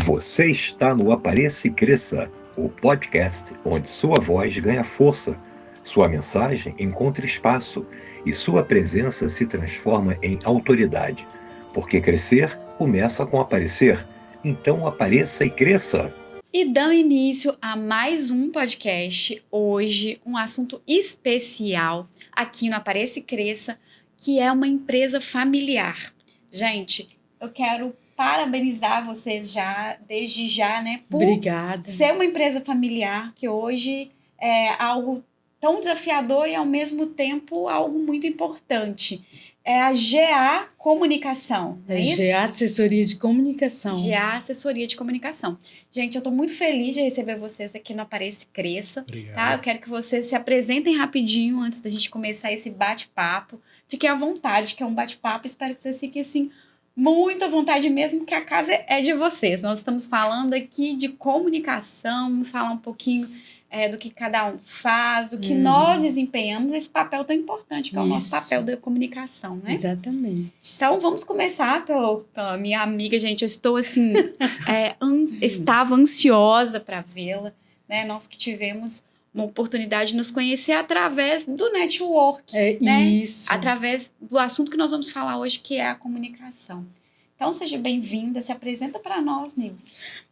Você está no Apareça e Cresça, o podcast onde sua voz ganha força, sua mensagem encontra espaço e sua presença se transforma em autoridade. Porque crescer começa com aparecer. Então apareça e cresça! E dando início a mais um podcast, hoje um assunto especial aqui no Apareça e Cresça, que é uma empresa familiar. Gente, eu quero parabenizar vocês desde já, né? Por Obrigada. ser uma empresa familiar, que hoje é algo tão desafiador e ao mesmo tempo algo muito importante. É a GA Comunicação, não é isso? GA Assessoria de Comunicação. GA Assessoria de Comunicação. Gente, eu estou muito feliz de receber vocês aqui no Apareça e Cresça. Obrigado. Tá? Eu quero que vocês se apresentem rapidinho antes da gente começar esse bate-papo. Fiquem à vontade, que é um bate-papo. Espero que vocês fiquem assim, muito à vontade mesmo, que a casa é de vocês. Nós estamos falando aqui de comunicação, vamos falar um pouquinho do que cada um faz, do que nós desempenhamos, esse papel tão importante, que é o nosso papel da comunicação, né? Exatamente. Então, vamos começar pela minha amiga, gente. Eu estou, assim, estava ansiosa para vê-la, né? Nós que tivemos uma oportunidade de nos conhecer através do network, né? Isso. Através do assunto que nós vamos falar hoje, que é a comunicação. Então, seja bem-vinda, se apresenta para nós, Nilce.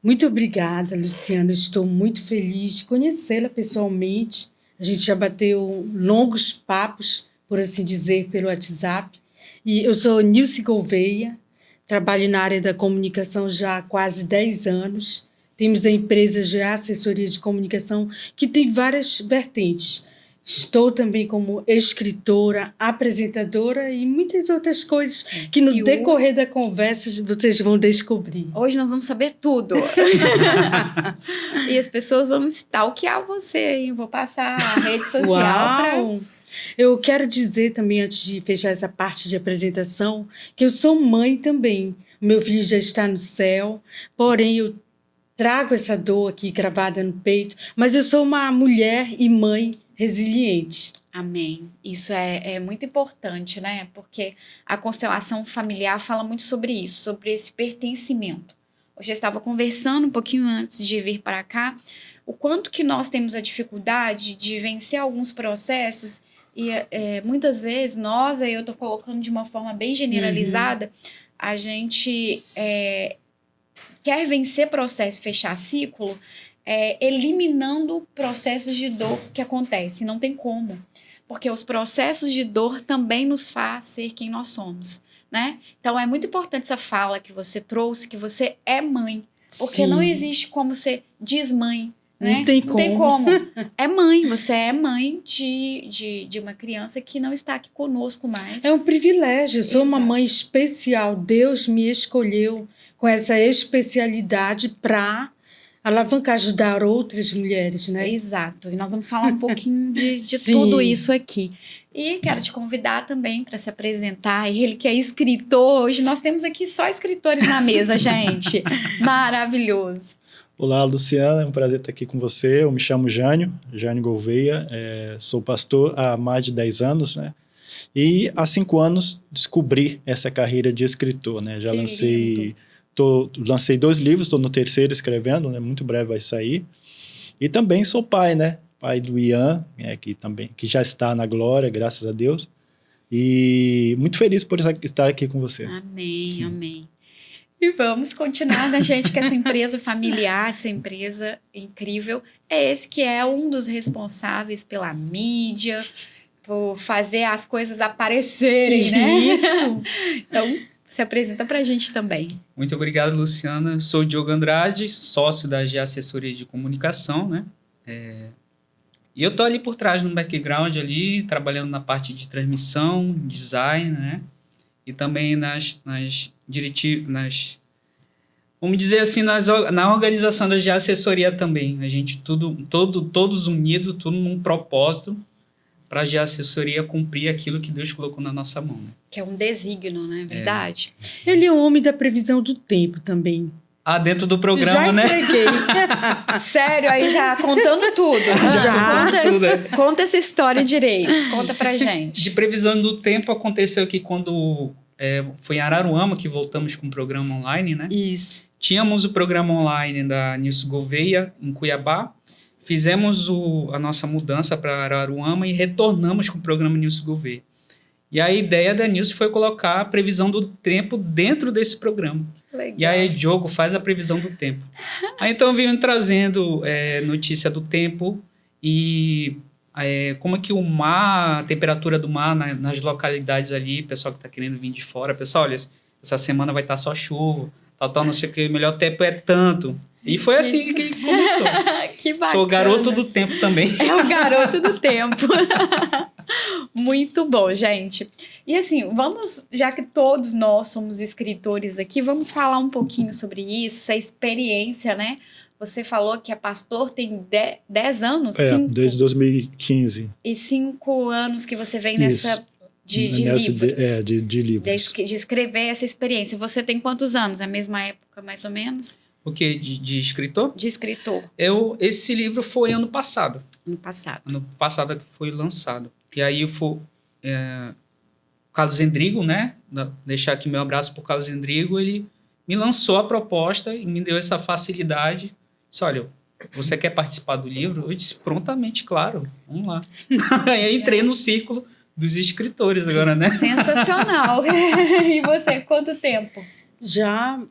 Muito obrigada, Luciana. Estou muito feliz de conhecê-la pessoalmente. A gente já bateu longos papos, por assim dizer, pelo WhatsApp. E eu sou Nilce Gouveia, trabalho na área da comunicação já há quase 10 anos. Temos a empresa GA Assessoria de Comunicação, que tem várias vertentes. Estou também como escritora, apresentadora e muitas outras coisas que no decorrer da conversa vocês vão descobrir. Hoje nós vamos saber tudo. E as pessoas vão stalkear você, hein? Vou passar a rede social para... Eu quero dizer também, antes de fechar essa parte de apresentação, que eu sou mãe também. Meu filho já está no céu, porém eu trago essa dor aqui gravada no peito, mas eu sou uma mulher e mãe resiliente. Amém. Isso é muito importante, né? Porque a constelação familiar fala muito sobre isso, sobre esse pertencimento. Hoje eu estava conversando um pouquinho antes de vir para cá, o quanto que nós temos a dificuldade de vencer alguns processos e muitas vezes nós, aí eu estou colocando de uma forma bem generalizada, a gente quer vencer processo, fechar ciclo, eliminando processos de dor que acontecem. Não tem como. Porque os processos de dor também nos faz ser quem nós somos, né? Então, é muito importante essa fala que você trouxe, que você é mãe. Porque Sim. não existe como ser desmãe, né? Não tem como. É mãe, você é mãe de uma criança que não está aqui conosco mais. É um privilégio, eu sou Exato. uma mãe especial. Deus me escolheu com essa especialidade para alavancar, ajudar outras mulheres, né? Exato. E nós vamos falar um pouquinho de Sim. tudo isso aqui. E quero te convidar também para se apresentar. Ele que é escritor. Hoje nós temos aqui só escritores na mesa, gente. Maravilhoso. Olá, Luciana, é um prazer estar aqui com você. Eu me chamo Jânio Gouveia, sou pastor há mais de 10 anos, né? E há 5 anos descobri essa carreira de escritor, né? Já lancei 2 livros, estou no 3º escrevendo, né? Muito breve vai sair. E também sou pai, né? Pai do Ian, que já está na glória, graças a Deus. E muito feliz por estar aqui com você. Amém, amém. E vamos continuar, né, gente, que essa empresa familiar, essa empresa incrível, é esse que é um dos responsáveis pela mídia, por fazer as coisas aparecerem, né? Isso! Então, se apresenta pra gente também. Muito obrigado, Luciana. Sou o Diogo Andrade, sócio da GA Assessoria de Comunicação, né? E eu tô ali por trás, no background ali, trabalhando na parte de transmissão, design, né? E também vamos dizer assim, na organização da GA Assessoria também. A gente todos unidos, tudo num propósito para a GA Assessoria cumprir aquilo que Deus colocou na nossa mão. Né? Que é um desígnio, não é verdade? Ele é um homem da previsão do tempo também. Dentro do programa, já né? entreguei. Sério, aí já contando tudo. Conta essa história direito. Conta pra gente. De previsão do tempo, aconteceu que quando Foi em Araruama que voltamos com o programa online, né? Isso. Tínhamos o programa online da Nilce Gouveia, em Cuiabá. Fizemos a nossa mudança para Araruama e retornamos com o programa Nilce Gouveia. E a ideia da Nilce foi colocar a previsão do tempo dentro desse programa. Legal. E aí, Diogo faz a previsão do tempo. Aí, então, eu venho trazendo notícia do tempo e como é que o mar, a temperatura do mar nas localidades ali, pessoal que está querendo vir de fora, pessoal, olha, essa semana vai estar só chuva, tal, não sei o que, o melhor tempo é tanto. E foi assim que começou. Que bacana. Sou garoto do tempo também. É o garoto do tempo. Muito bom, gente. E assim, já que todos nós somos escritores aqui, vamos falar um pouquinho sobre isso, essa experiência, né? Você falou que é pastor, tem 10 anos? Desde 2015. E 5 anos que você vem nessa de livros. De livros. De escrever essa experiência. Você tem quantos anos? A mesma época, mais ou menos? O quê? De escritor? De escritor. Esse livro foi ano passado. Ano passado. Ano passado que foi lançado. E aí foi Carlos Endrigo, né? Deixar aqui meu abraço para o Carlos Endrigo. Ele me lançou a proposta e me deu essa facilidade. Disse, olha, você quer participar do livro? Eu disse, prontamente, claro. Vamos lá. Aí entrei no círculo dos escritores agora, né? Sensacional. E você, quanto tempo? Já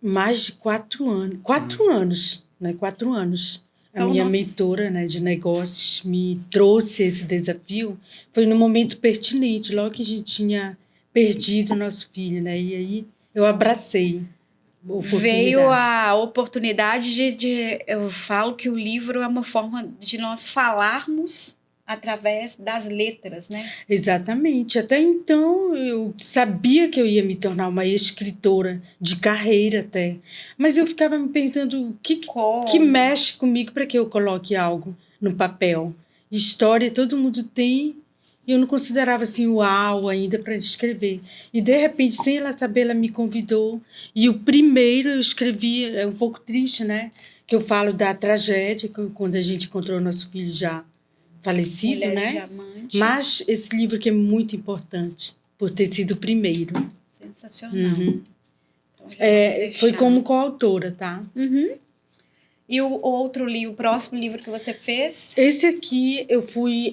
mais de 4 anos. 4 anos, né? 4 anos. Então, a minha mentora, né, de negócios me trouxe esse desafio. Foi no momento pertinente, logo que a gente tinha perdido nosso filho, né? E aí eu abracei a oportunidade. Veio a oportunidade de... Eu falo que o livro é uma forma de nós falarmos através das letras, né? Exatamente. Até então, eu sabia que eu ia me tornar uma escritora de carreira até. Mas eu ficava me perguntando o que mexe comigo para que eu coloque algo no papel. História todo mundo tem, e eu não considerava assim uau ainda para escrever. E de repente, sem ela saber, ela me convidou. E o primeiro eu escrevi, é um pouco triste, né? Que eu falo da tragédia, quando a gente encontrou nosso filho já falecido, Mulheres né? Diamante. Mas esse livro que é muito importante, por ter sido o primeiro. Sensacional. Uhum. Então, já vamos deixar. Foi como coautora, tá? Uhum. E o outro livro, o próximo livro que você fez? Esse aqui eu fui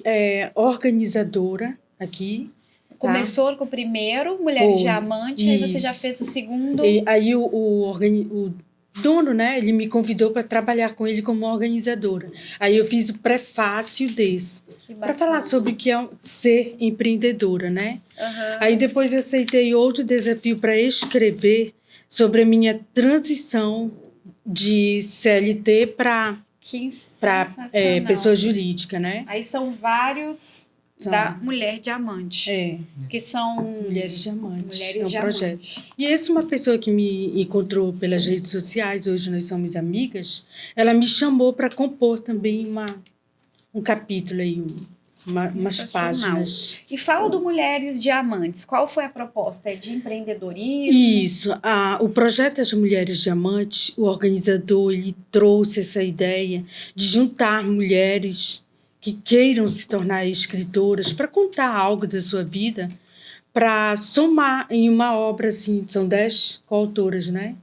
organizadora aqui. Começou com o primeiro, Mulheres Diamante, aí você já fez o segundo. E aí o dono, né, ele me convidou para trabalhar com ele como organizadora. Aí eu fiz o prefácio desse, para falar sobre o que é ser empreendedora, né? Uhum. Aí depois eu aceitei outro desafio para escrever sobre a minha transição de CLT para pessoa jurídica, né? Aí são vários da Mulher Diamante. Que são Mulheres Diamantes. Mulheres Diamantes. Projeto. E essa uma pessoa que me encontrou pelas redes sociais, hoje nós somos amigas, ela me chamou para compor também um capítulo aí, umas páginas. E fala do Mulheres Diamantes. Qual foi a proposta? É de empreendedorismo? Isso. O projeto das Mulheres Diamantes, o organizador, ele trouxe essa ideia de juntar mulheres que queiram se tornar escritoras para contar algo da sua vida, para somar em uma obra, assim, são 10 coautoras, né?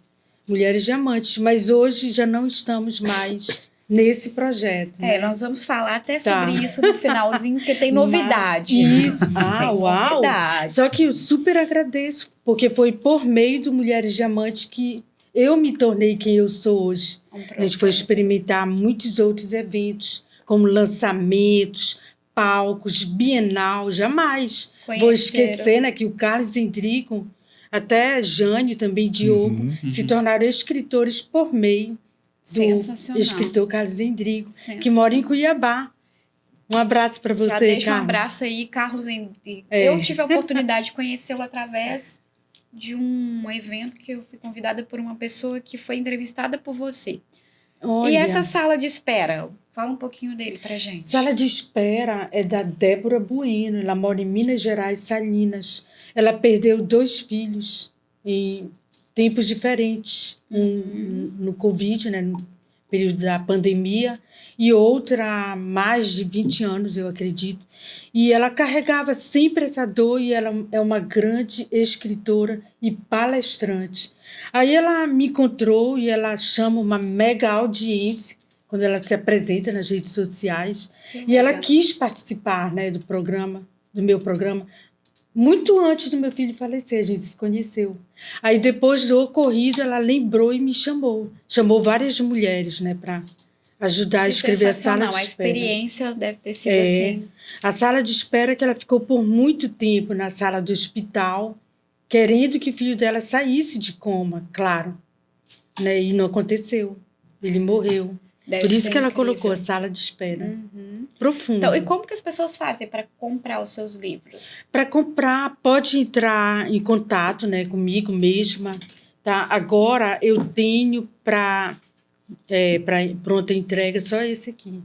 Mulheres Diamantes, mas hoje já não estamos mais nesse projeto. Né? Nós vamos falar até sobre isso no finalzinho, porque tem novidade. Isso. Tem novidade. Só que eu super agradeço, porque foi por meio do Mulheres Diamantes que eu me tornei quem eu sou hoje. A gente foi experimentar muitos outros eventos, como lançamentos, palcos, Bienal, jamais vou esquecer, né, que o Carlos Endrigo, até Jânio, também Diogo, se tornaram escritores por meio do escritor Carlos Endrigo, que mora em Cuiabá. Um abraço para você, Carlos. Já deixa um abraço aí, Carlos Endrigo. Eu tive a oportunidade de conhecê-lo através de um evento que eu fui convidada por uma pessoa que foi entrevistada por você. Olha. E essa sala de espera? Fala um pouquinho dele pra gente. Sala de espera é da Débora Bueno. Ela mora em Minas Gerais, Salinas. Ela perdeu 2 filhos em tempos diferentes. No Covid, né? período da pandemia, e outra há mais de 20 anos, eu acredito. E ela carregava sempre essa dor, e ela é uma grande escritora e palestrante. Aí ela me encontrou e ela chama uma mega audiência quando ela se apresenta nas redes sociais. E ela quis participar, né, do meu programa, muito antes do meu filho falecer. A gente se conheceu. Aí, depois do ocorrido, ela lembrou e me chamou. Chamou várias mulheres, né, para ajudar a escrever a sala de espera. A experiência deve ter sido assim. A sala de espera, que ela ficou por muito tempo na sala do hospital, querendo que o filho dela saísse de coma, claro. Né, e não aconteceu. Ele morreu. Deve por isso ser que ela incrível. colocou a sala de espera. Profunda. Então, e como que as pessoas fazem para comprar os seus livros? Para comprar, pode entrar em contato, né, comigo mesma. Tá? Agora eu tenho para pronta entrega só esse aqui.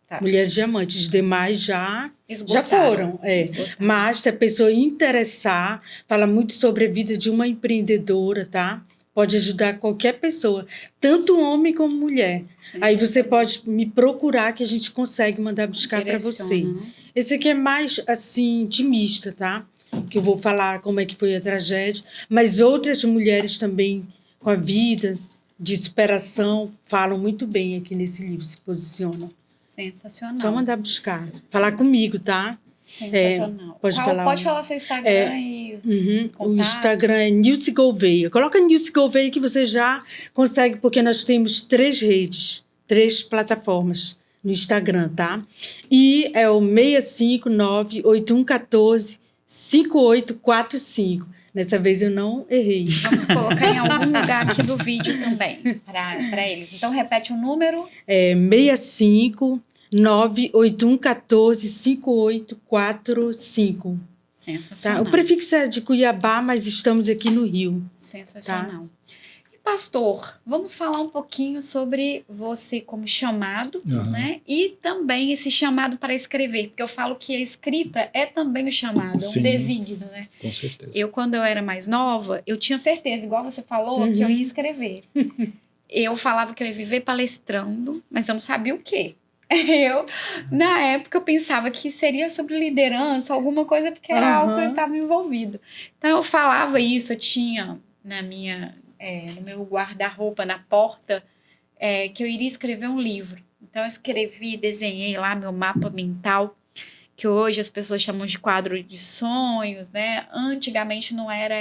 Tá. Mulheres Diamantes. Os demais já Esgotaram. foram. Esgotaram. Mas se a pessoa interessar, fala muito sobre a vida de uma empreendedora, tá? Pode ajudar qualquer pessoa, tanto homem como mulher. Sim. Aí você pode me procurar que a gente consegue mandar buscar para você. Direciona, né? Esse aqui é mais, assim, intimista, tá? Que eu vou falar como é que foi a tragédia. Mas outras mulheres também, com a vida de superação, falam muito bem aqui nesse livro, se posicionam. Sensacional. Só mandar buscar. Falar comigo, tá? Sensacional. Pode falar seu Instagram e o Instagram é Nilce Gouveia. Coloca Nilce Gouveia que você já consegue, porque nós temos 3 redes, 3 plataformas no Instagram, tá? E é o 659-8114-5845. Dessa vez eu não errei. vamos colocar em algum lugar aqui do vídeo também, para eles. Então, repete o número. É 659-8114-5845. Sensacional. Tá? O prefixo é de Cuiabá, mas estamos aqui no Rio. Sensacional. E, pastor, vamos falar um pouquinho sobre você como chamado, né? E também esse chamado para escrever, porque eu falo que a escrita é também o chamado, é um desígnio, né? Com certeza. Quando eu era mais nova, eu tinha certeza, igual você falou, que eu ia escrever. Eu falava que eu ia viver palestrando, mas eu não sabia o quê. Na época, eu pensava que seria sobre liderança, alguma coisa, porque era algo que eu estava envolvido. Então, eu falava isso, eu tinha no meu guarda-roupa, na porta, que eu iria escrever um livro. Então, eu escrevi, desenhei lá meu mapa mental, que hoje as pessoas chamam de quadro de sonhos, né? Antigamente não era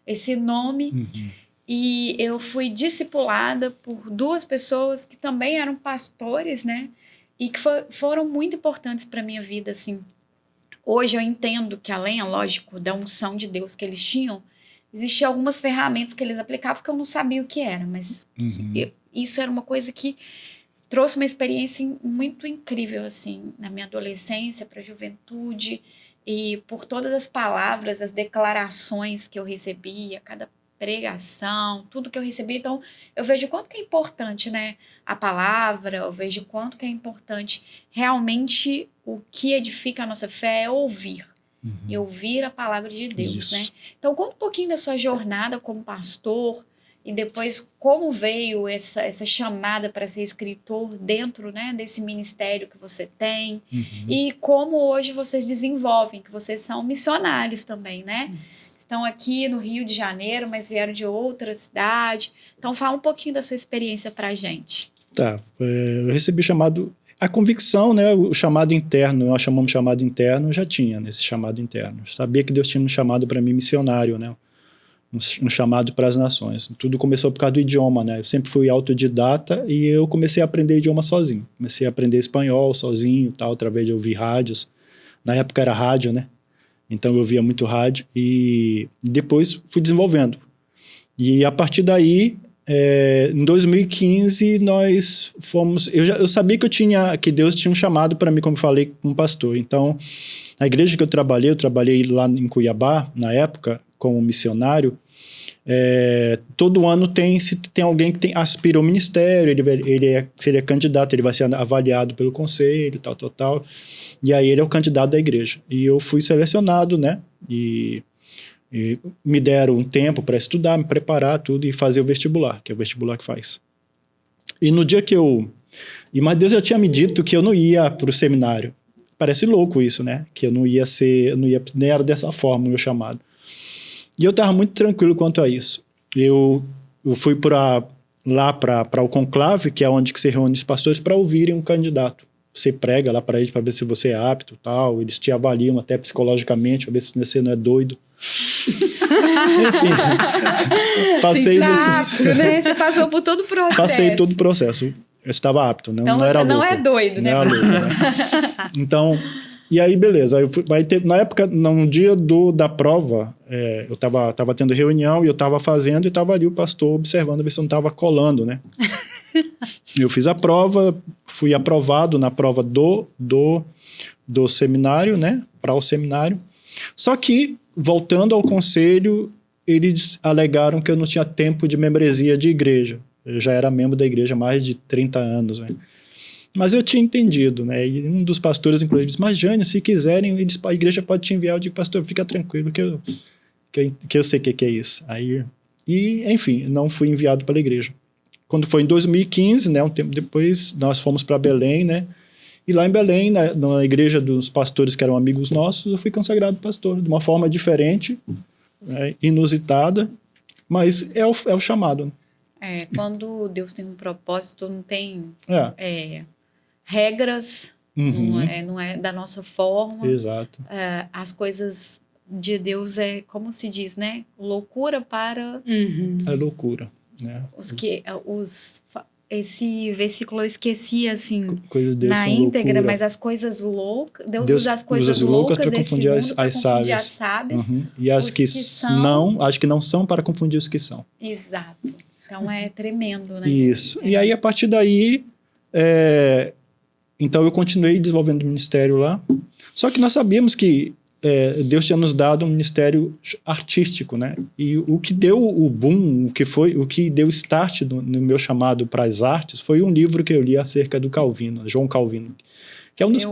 esse nome. E eu fui discipulada por 2 pessoas que também eram pastores, né? E que foram muito importantes para a minha vida, assim. Hoje eu entendo que, além, lógico, da unção de Deus que eles tinham, existiam algumas ferramentas que eles aplicavam que eu não sabia o que era, mas isso era uma coisa que trouxe uma experiência muito incrível, assim, na minha adolescência, para a juventude, e por todas as palavras, as declarações que eu recebia, cada pregação, tudo que eu recebi. Então, eu vejo o quanto que é importante, né, a palavra, eu vejo o quanto que é importante realmente o que edifica a nossa fé é ouvir. E ouvir a palavra de Deus, né? Então, conta um pouquinho da sua jornada como pastor e depois como veio essa chamada para ser escritor dentro, né, desse ministério que você tem e como hoje vocês desenvolvem, que vocês são missionários também, né? Estão aqui no Rio de Janeiro, mas vieram de outra cidade. Então, fala um pouquinho da sua experiência para a gente. Tá, eu recebi chamado, a convicção, né, o chamado interno, nós chamamos de chamado interno, eu já tinha nesse chamado interno. Eu sabia que Deus tinha um chamado para mim missionário, né, um chamado para as nações. Tudo começou por causa do idioma, né, eu sempre fui autodidata e eu comecei a aprender idioma sozinho. Comecei a aprender espanhol sozinho, tal, através de ouvir rádios. Na época era rádio, né, então eu ouvia muito rádio e depois fui desenvolvendo. E a partir daí, em 2015 nós fomos, eu sabia que Deus tinha um chamado para mim, como falei, como pastor. Então, na igreja que eu trabalhei lá em Cuiabá, na época, como missionário. Todo ano tem alguém que aspira ao ministério, ele seria candidato, ele vai ser avaliado pelo conselho, tal. E aí ele é o candidato da igreja. E eu fui selecionado, né? E me deram um tempo para estudar, me preparar tudo e fazer o vestibular, que é o vestibular que faz. E no dia que mas Deus já tinha me dito que eu não ia para o seminário. Parece louco isso, né? Que eu não ia nem era dessa forma o meu chamado. E eu estava muito tranquilo quanto a isso. Eu fui lá para o conclave, que é onde que se reúne os pastores, para ouvirem um candidato. Você prega lá para eles para ver se você é apto, tal. Eles te avaliam até psicologicamente para ver se você não é doido. Enfim, passei apto, né? Você passou por todo o processo. Passei todo o processo. Eu estava apto, então não era louco. Não é doido, né? Não era louco, né? Então, e aí beleza. Na época, no dia da prova, eu estava tendo reunião e eu estava fazendo e estava ali o pastor observando ver se eu não estava colando, né? Eu fiz a prova, fui aprovado na prova do seminário, né? Para o seminário. Só que, voltando ao conselho, eles alegaram que eu não tinha tempo de membresia de igreja. Eu já era membro da igreja há mais de 30 anos, né? Mas eu tinha entendido, né? E um dos pastores, inclusive, disse, mas Jânio, se quiserem, a igreja pode te enviar. Eu digo, pastor, fica tranquilo que eu sei o que é isso. Enfim, não fui enviado pela igreja. Quando foi em 2015, né? Um tempo depois, nós fomos para Belém, né? E lá em Belém, na igreja dos pastores que eram amigos nossos, eu fui consagrado pastor, de uma forma diferente, né? Inusitada, mas é o chamado, né? Quando Deus tem um propósito, não tem regras, não é da nossa forma. Exato. As coisas de Deus como se diz, né? Loucura para... É loucura, né? Esse versículo eu esqueci, assim, coisas de Deus na são íntegra, loucura. mas as coisas loucas... Deus usa as coisas loucas para confundir as sábias. E as que acho que não são para confundir os que são. Exato. Então é tremendo, né? Isso. E aí, a partir daí, então eu continuei desenvolvendo o ministério lá. Só que nós sabíamos que Deus tinha nos dado um ministério artístico, né? E o que deu o boom, o que deu start no meu chamado para as artes, foi um livro que eu li acerca do Calvino, João Calvino, que é um dos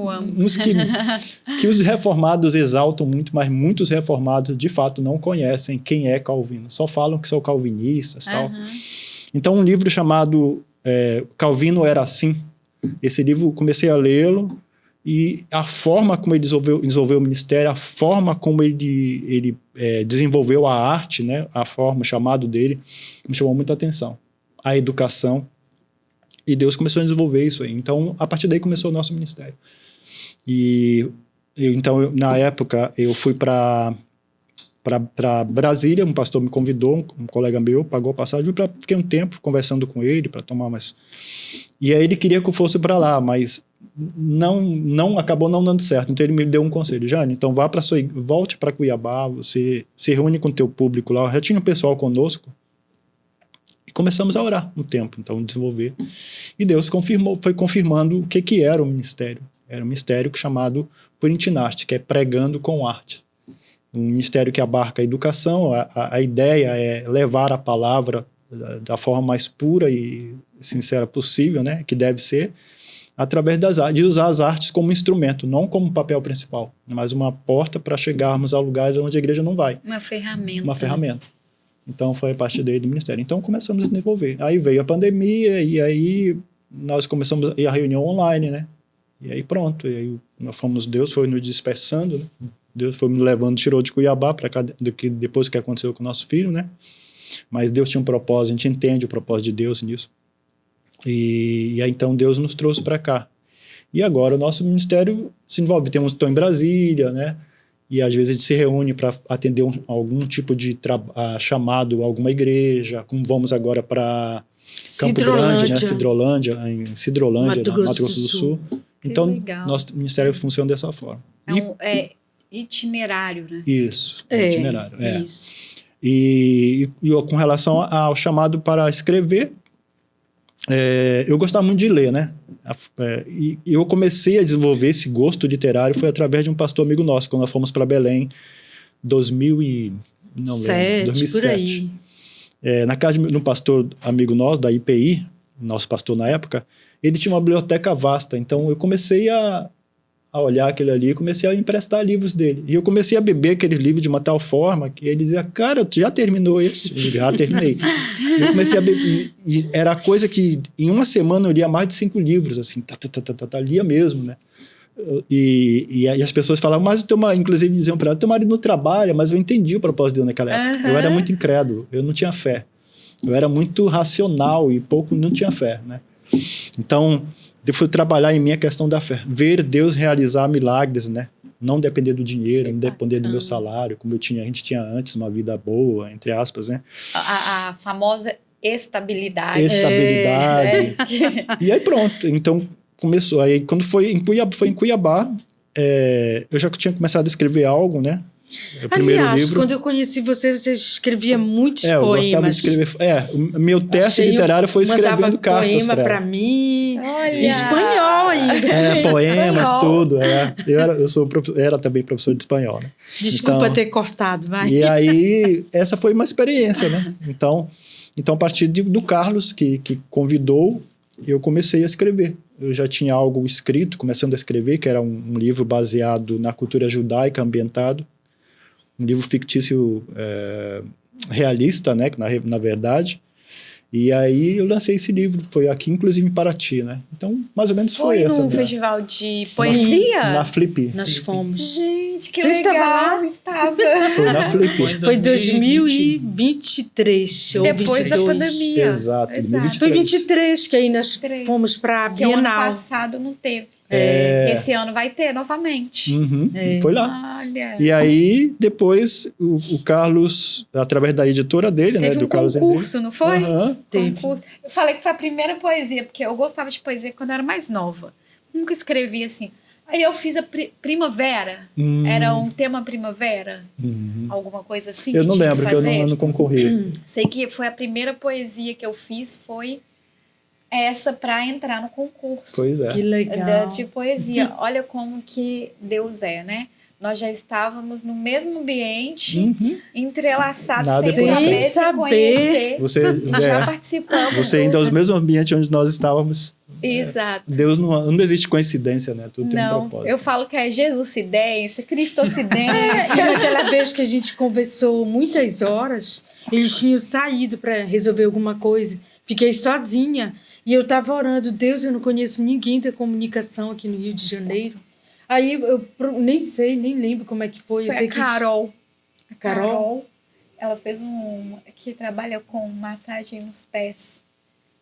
que os reformados exaltam muito, mas muitos reformados de fato não conhecem quem é Calvino, só falam que são calvinistas e tal. Então, um livro chamado Calvino Era Assim, esse livro comecei a lê-lo, e a forma como ele desenvolveu o ministério, a forma como ele desenvolveu a arte, né, a forma, o chamado dele, me chamou muita atenção. A educação, e Deus começou a desenvolver isso aí. Então, a partir daí começou o nosso ministério. Então, na época, eu fui para Brasília, um pastor me convidou, um colega meu, pagou a passagem, fiquei um tempo conversando com ele para tomar umas... E aí ele queria que eu fosse para lá, mas acabou não dando certo. Então ele me deu um conselho, Jânio, então volte para Cuiabá, você se reúne com o teu público lá. Já tinha um pessoal conosco e começamos a orar um tempo, então desenvolver. E Deus foi confirmando o que era o ministério. Era um ministério chamado Purintinarte, que é pregando com arte. Um ministério que abarca a educação. A ideia é levar a palavra da forma mais pura e sincera possível, né, que deve ser, através de usar as artes como instrumento, não como papel principal, mas uma porta para chegarmos a lugares onde a igreja não vai. Uma ferramenta. Uma ferramenta. Então, foi a partir daí do ministério. Então, começamos a desenvolver. Aí veio a pandemia, e aí nós começamos a ir à reunião online, né? E aí pronto. E aí Deus foi nos dispersando, né? Deus foi me levando, tirou de Cuiabá para cá, depois que aconteceu com o nosso filho, né? Mas Deus tinha um propósito, a gente entende o propósito de Deus nisso. E aí então Deus nos trouxe para cá. E agora o nosso ministério se envolve. Estou em Brasília, né? E às vezes a gente se reúne para atender algum tipo de chamado a alguma igreja, como vamos agora para Campo Grande, né? Em Cidrolândia, Mato Grosso do Sul. Então, nosso ministério funciona dessa forma. É itinerário, né? Isso, itinerário. Isso. E com relação ao chamado para escrever, eu gostava muito de ler, né? E eu comecei a desenvolver esse gosto literário foi através de um pastor amigo nosso, quando nós fomos para Belém, 2007. Por aí. Na casa de um pastor amigo nosso, da IPI, nosso pastor na época, ele tinha uma biblioteca vasta, então eu comecei a a olhar aquilo ali e comecei a emprestar livros dele. E eu comecei a beber aquele livro de uma tal forma que ele dizia, cara, tu já terminou esse? Eu já terminei. Eu comecei a beber, e era coisa que em uma semana eu lia mais de 5 livros, assim, lia mesmo, né? E as pessoas falavam, mas inclusive diziam para ela, teu marido não trabalha, mas eu entendi o propósito dele naquela época. Eu era muito incrédulo, eu não tinha fé. Eu era muito racional e não tinha fé, né? Então, eu fui trabalhar em mim a questão da fé. Ver Deus realizar milagres, né? Não depender do dinheiro, não depender do meu salário, como a gente tinha antes, uma vida boa, entre aspas, né? A famosa estabilidade. Estabilidade. E aí pronto. Então, começou. Aí, quando foi em Cuiabá, eu já tinha começado a escrever algo, né? O primeiro Aliás, livro. quando eu conheci você, você escrevia muitos eu poemas. gostava de escrever. O meu teste literário foi escrevendo cartas poema para para ela. mim. Olha! Em espanhol ainda. Poemas, Espanhol. tudo. Eu era também professor de espanhol, né? Desculpa Então, ter cortado, vai. E aí, essa foi uma experiência, né? Então a partir do Carlos, que convidou, eu comecei a escrever. Eu já tinha algo escrito, começando a escrever, que era um livro baseado na cultura judaica, ambientado. Um livro fictício realista, né? Na verdade. E aí eu lancei esse livro. Foi aqui, inclusive, em Paraty, né? Então, mais ou menos foi essa. Foi num né? festival de poesia? Na Flip. Nós fomos. Gente, que Você legal. estava lá? Estava. Foi na Flip. Foi 2023 ou Depois da 22. pandemia. Exato, 2023. Foi 23 que aí nós 23. fomos para a Porque o ano Bienal. passado não teve. É. Esse ano vai ter novamente. Uhum, foi lá. Olha. E aí, depois, o Carlos, através da editora dele, né? Teve Do um Carlos concurso, não foi? Aham. Teve. Concurso. Eu falei que foi a primeira poesia, porque eu gostava de poesia quando eu era mais nova. Nunca escrevi assim. Aí eu fiz a primavera. Era um tema primavera. Alguma coisa assim. Eu que não tinha lembro, que porque eu fazer. não concorri. Sei que foi a primeira poesia que eu fiz, foi essa para entrar no concurso. Pois é. Que legal. De poesia. Olha como que Deus é, né? Nós já estávamos no mesmo ambiente, entrelaçados, Nada sem por saber, acaso. se conhecer. Você, E já participamos. você ainda é o mesmo ambiente onde nós estávamos. Exato. Deus não existe coincidência, né? Tudo tem um Não, propósito. eu falo que é Jesucidência, E Cristocidência. naquela vez que a gente conversou muitas horas, eles tinham saído para resolver alguma coisa. Fiquei sozinha. E eu estava orando, Deus, eu não conheço ninguém da comunicação aqui no Rio de Janeiro. Aí eu nem sei, nem lembro como é que foi. Eu Foi sei a Carol. A Carol? Ela fez que trabalha com massagem nos pés.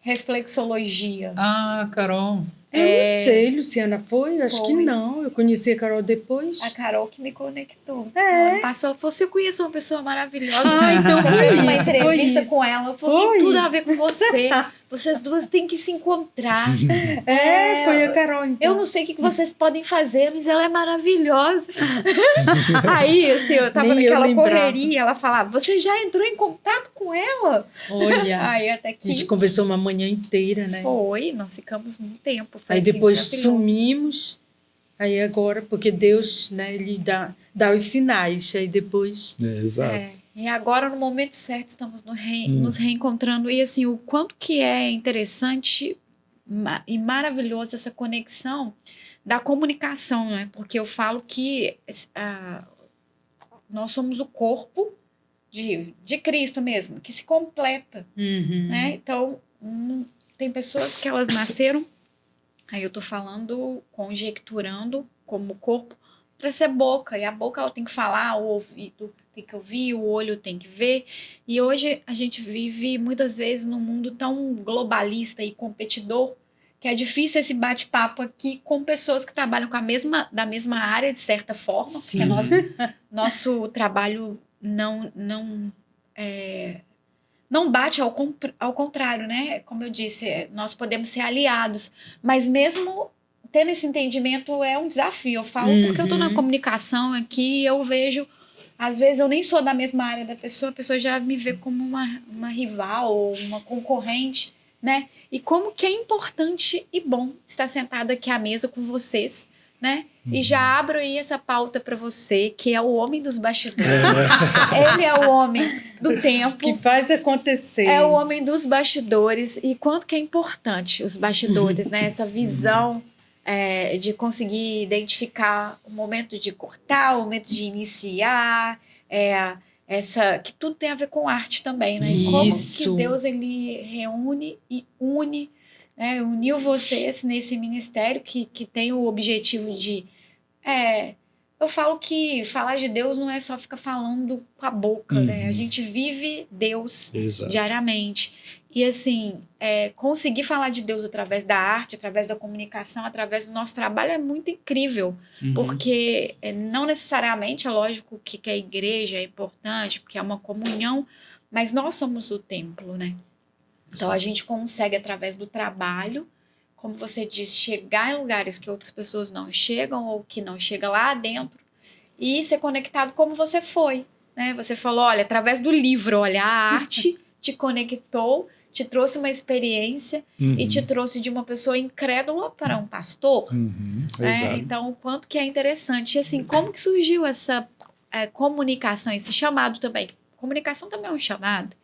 Reflexologia. Ah, Carol. Eu não sei, Luciana, foi? Acho que Foi. não. Eu conheci a Carol depois. A Carol que me conectou. Ela passou, você conhece uma pessoa maravilhosa. Ah, então Eu foi fiz uma isso, foi entrevista isso. com ela. Ela falou, tem Foi. tudo a ver com você. Vocês duas têm que se encontrar. Foi a Carol, então. Eu não sei o que vocês podem fazer, mas ela é maravilhosa. Aí, assim, eu tava Nem eu naquela lembrava. correria, ela falava, você já entrou em contato com ela? Olha, Aí até a que gente conversou uma manhã inteira, né? foi, nós ficamos muito tempo. Foi Aí assim, depois maravilhoso. sumimos. Aí agora, porque Deus, né, ele dá os sinais. Aí depois... Exato. E agora, no momento certo, estamos nos reencontrando. E assim, o quanto que é interessante e maravilhoso essa conexão da comunicação, né? Porque eu falo que nós somos o corpo de Cristo mesmo, que se completa, né? Então, tem pessoas que elas nasceram, aí eu tô falando, conjecturando como corpo, para ser boca, e a boca ela tem que falar, o ouvido tem que ouvir, o olho tem que ver, e hoje a gente vive muitas vezes num mundo tão globalista e competidor, que é difícil esse bate-papo aqui com pessoas que trabalham da mesma área, de certa forma, Sim. porque nosso trabalho não bate ao contrário, né? Como eu disse, nós podemos ser aliados, mas mesmo tendo esse entendimento é um desafio. Eu falo porque eu estou na comunicação aqui e eu vejo, às vezes eu nem sou da mesma área da pessoa, a pessoa já me vê como uma rival ou uma concorrente, né? E como que é importante e bom estar sentado aqui à mesa com vocês, né? E já abro aí essa pauta para você, que é o homem dos bastidores. Ele é o homem do tempo. Que faz acontecer. É o homem dos bastidores. E quanto que é importante os bastidores, né? Essa visão de conseguir identificar o momento de cortar, o momento de iniciar, que tudo tem a ver com arte também, né? E como Isso. que Deus ele reúne e une, né? Uniu vocês nesse ministério que tem o objetivo de eu falo que falar de Deus não é só ficar falando com a boca, né? A gente vive Deus Exato. diariamente. E assim, conseguir falar de Deus através da arte, através da comunicação, através do nosso trabalho é muito incrível. Porque não necessariamente, é lógico que a igreja é importante, porque é uma comunhão, mas nós somos o templo, né? Então a gente consegue, através do trabalho, como você disse, chegar em lugares que outras pessoas não chegam ou que não chegam lá dentro e ser conectado como você foi, né? Você falou, olha, através do livro, olha, a arte te conectou, te trouxe uma experiência e te trouxe de uma pessoa incrédula para um pastor. Exato. Então, o quanto que é interessante. E assim, como que surgiu essa comunicação, esse chamado também? Comunicação também é um chamado.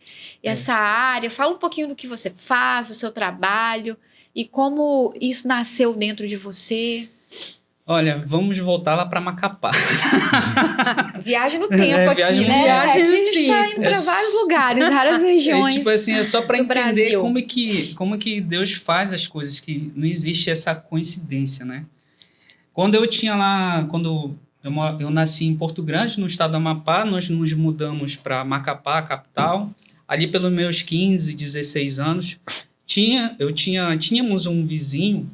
E essa área, fala um pouquinho do que você faz, do seu trabalho e como isso nasceu dentro de você. Olha, vamos voltar lá para Macapá. Viagem no tempo aqui, viagem no né? tempo. A gente está indo para vários lugares, várias regiões. Tipo assim, é só para do entender Brasil. como que Deus faz as coisas, que não existe essa coincidência, né? Quando eu tinha lá, quando eu nasci em Porto Grande, no estado do Amapá, nós nos mudamos para Macapá, capital. Ali pelos meus 15, 16 anos, tínhamos um vizinho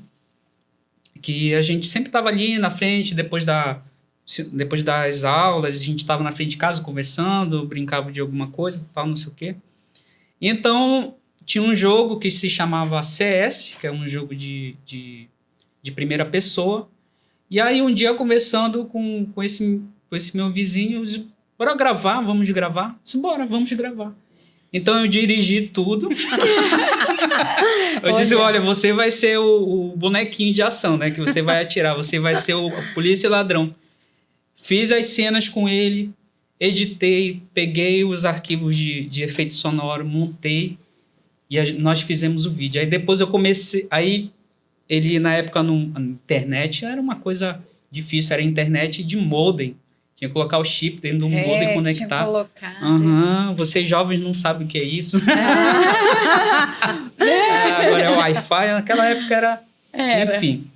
que a gente sempre estava ali na frente, depois das aulas, a gente estava na frente de casa conversando, brincava de alguma coisa, tal, não sei o quê. Então, tinha um jogo que se chamava CS, que é um jogo de primeira pessoa. E aí, um dia, conversando com esse meu vizinho, eu disse, bora gravar, vamos gravar? Eu disse, bora, vamos gravar. Então, eu dirigi tudo. Eu disse, olha, você vai ser o bonequinho de ação, né? Que você vai atirar, você vai ser o polícia e ladrão. Fiz as cenas com ele, editei, peguei os arquivos de efeito sonoro, montei e nós fizemos o vídeo. Aí depois eu comecei... Aí ele, na época, na internet era uma coisa difícil, era internet de modem. Tinha que colocar o chip dentro do modem e conectar. Tinha que colocar. Vocês jovens não sabem o que é isso. Agora é o Wi-Fi. Naquela época era... Enfim.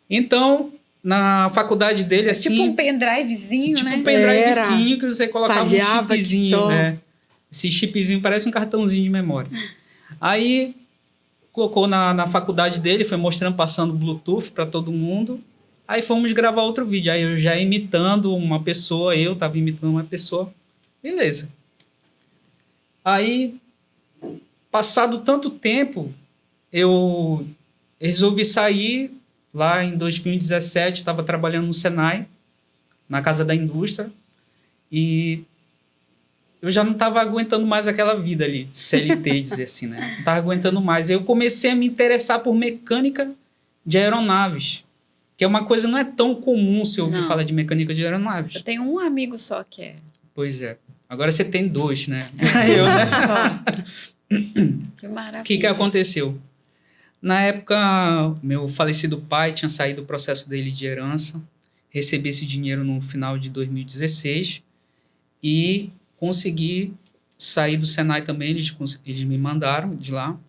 Então, na faculdade dele, assim... Tipo um pendrivezinho, tipo né? um pendrivezinho que você colocava Falhava um chipzinho. Esse chipzinho parece um cartãozinho de memória. Aí, colocou na faculdade dele, foi mostrando, passando Bluetooth para todo mundo. Aí fomos gravar outro vídeo. Aí eu já imitando uma pessoa, eu estava imitando uma pessoa. Beleza. Aí, passado tanto tempo, eu resolvi sair. Lá em 2017, estava trabalhando no Senai, na Casa da Indústria. E eu já não estava aguentando mais aquela vida ali, CLT, dizer assim, né? Não estava aguentando mais. Eu comecei a me interessar por mecânica de aeronaves. Que é uma coisa, não é tão comum se ouvir falar de mecânica de aeronaves. Eu tenho um amigo só que é. Pois é. Agora você tem dois, né? Eu, né? Que maravilha. O que aconteceu? Na época, meu falecido pai tinha saído do processo dele de herança. Recebi esse dinheiro no final de 2016. E consegui sair do Senai também. Eles me mandaram de lá.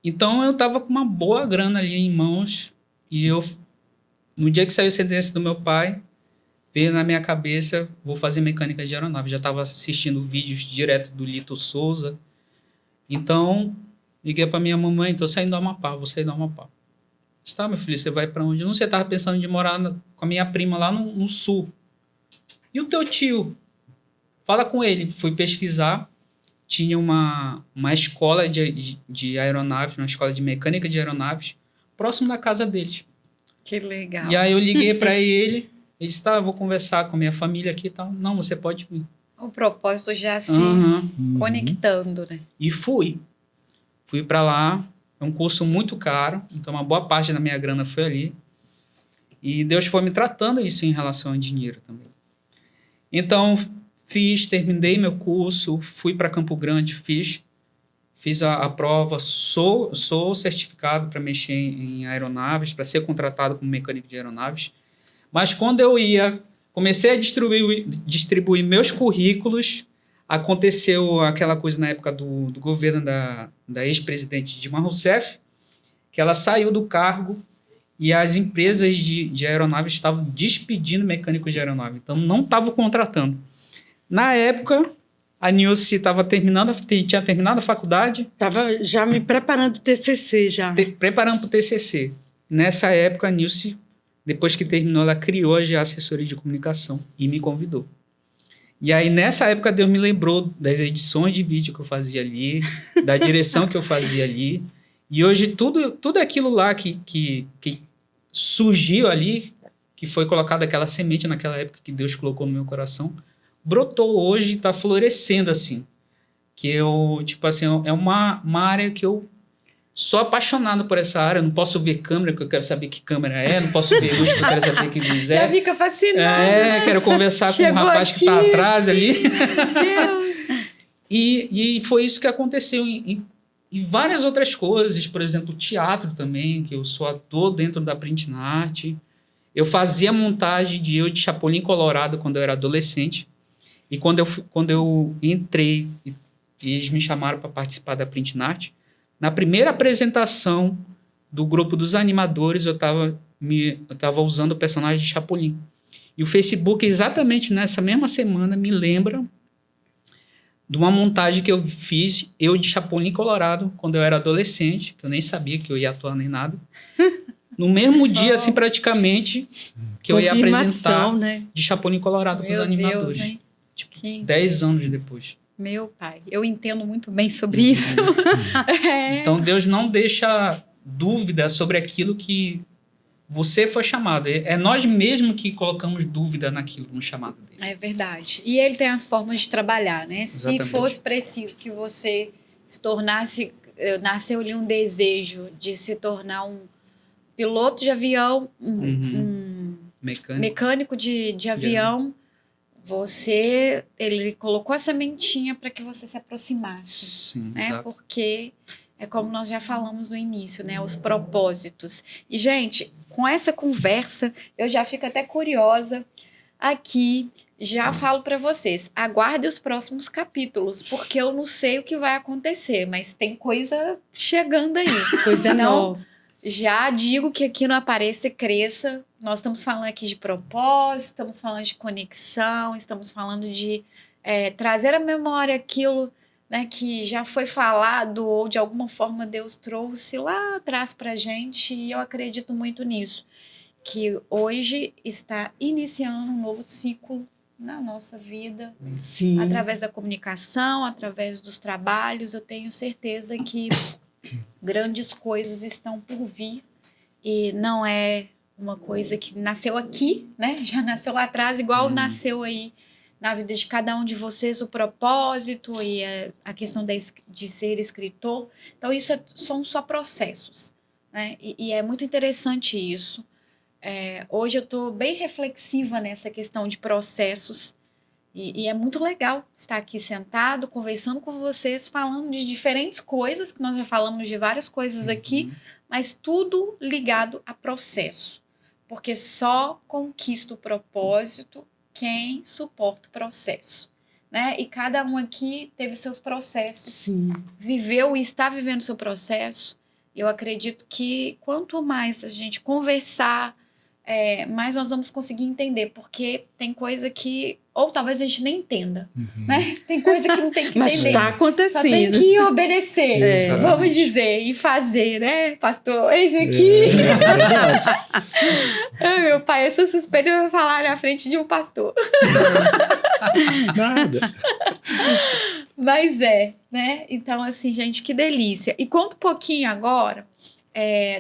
Então, eu estava com uma boa grana ali em mãos. E eu... No dia que saiu a sentença do meu pai, veio na minha cabeça, vou fazer mecânica de aeronave. Já estava assistindo vídeos direto do Lito Souza. Então, liguei para minha mamãe, estou saindo do Amapá, vou sair do Amapá. Disse, tá, meu filho, você vai para onde? Não, você estava pensando em morar com a minha prima lá no sul. E o teu tio? Fala com ele. Fui pesquisar. Tinha uma escola de aeronaves, uma escola de mecânica de aeronaves, próximo da casa deles. Que legal. E aí eu liguei para ele, ele disse, tá, vou conversar com a minha família aqui e tal. Não, você pode vir. O propósito já se conectando, né? E fui. Fui para lá, é um curso muito caro, então uma boa parte da minha grana foi ali. E Deus foi me tratando isso em relação a dinheiro também. Então, terminei meu curso, fui para Campo Grande, fiz a prova, sou certificado para mexer em aeronaves, para ser contratado como mecânico de aeronaves. Mas quando eu comecei a distribuir meus currículos, aconteceu aquela coisa na época do governo da ex-presidente Dilma Rousseff, que ela saiu do cargo e as empresas de aeronaves estavam despedindo mecânicos de aeronave, então não estavam contratando. Na época, a Nilce tinha terminado a faculdade. Estava já me preparando o TCC, já. Preparando para o TCC. Nessa época, a Nilce, depois que terminou, ela criou a assessoria de comunicação e me convidou. E aí, nessa época, Deus me lembrou das edições de vídeo que eu fazia ali, da direção que eu fazia ali. E hoje, tudo aquilo lá que surgiu ali, que foi colocado aquela semente naquela época que Deus colocou no meu coração, brotou hoje e está florescendo, assim. Que eu, tipo assim, é uma área que eu sou apaixonado por essa área. Eu não posso ver câmera, que eu quero saber que câmera é. Não posso ver luz, que eu quero saber que luz é. Já fica fascinada. Quero conversar com o rapaz que está atrás ali. Deus. E foi isso que aconteceu em várias outras coisas. Por exemplo, teatro também, que eu sou ator dentro da Print na Arte. Eu fazia montagem de Chapolin Colorado quando eu era adolescente. E quando eu entrei e eles me chamaram para participar da Print na Arte, na primeira apresentação do grupo dos animadores, eu estava usando o personagem de Chapolin. E o Facebook, exatamente nessa mesma semana, me lembra de uma montagem que eu fiz, eu de Chapolin Colorado, quando eu era adolescente, que eu nem sabia que eu ia atuar nem nada. No mesmo dia, assim, praticamente, que eu ia apresentar, né, de Chapolin Colorado para os animadores. Deus, hein? Tipo, 10 anos depois. Meu pai, eu entendo muito bem sobre isso. Então, Deus não deixa dúvida sobre aquilo que você foi chamado. É nós mesmos que colocamos dúvida naquilo, no chamado dele. É verdade. E ele tem as formas de trabalhar, né? Exatamente. Se fosse preciso que você se tornasse... Nasceu ali um desejo de se tornar um piloto de avião, um mecânico de avião... Ele colocou a sementinha para que você se aproximasse. Sim, né? Exato. Porque é como nós já falamos no início, né? Os propósitos. E, gente, com essa conversa, eu já fico até curiosa aqui. Já falo para vocês, aguardem os próximos capítulos, porque eu não sei o que vai acontecer, mas tem coisa chegando aí. Coisa nova. Já digo que aqui no Apareça e Cresça, nós estamos falando aqui de propósito, estamos falando de conexão, estamos falando de trazer à memória aquilo, né, que já foi falado ou de alguma forma Deus trouxe lá atrás para a gente, e eu acredito muito nisso, que hoje está iniciando um novo ciclo na nossa vida. Sim. Através da comunicação, através dos trabalhos, eu tenho certeza que grandes coisas estão por vir, e não é uma coisa que nasceu aqui, né? Já nasceu lá atrás, igual nasceu aí na vida de cada um de vocês o propósito e a questão de ser escritor. Então, isso são só processos, né? E é muito interessante isso. Hoje eu estou bem reflexiva nessa questão de processos, e é muito legal estar aqui sentado, conversando com vocês, falando de diferentes coisas, que nós já falamos de várias coisas aqui, mas tudo ligado a processo. Porque só conquista o propósito quem suporta o processo, né? E cada um aqui teve seus processos. Sim. Viveu e está vivendo seu processo. Eu acredito que quanto mais a gente conversar, mais nós vamos conseguir entender, porque tem coisa que, ou talvez a gente nem entenda, né? Tem coisa que não tem que entender. Mas está acontecendo. Só tem que obedecer, vamos dizer, e fazer, né, pastor? Esse aqui. É verdade. Meu pai, eu sou suspeita de falar na frente de um pastor. Nada. Mas né? Então, assim, gente, que delícia. E conta um pouquinho agora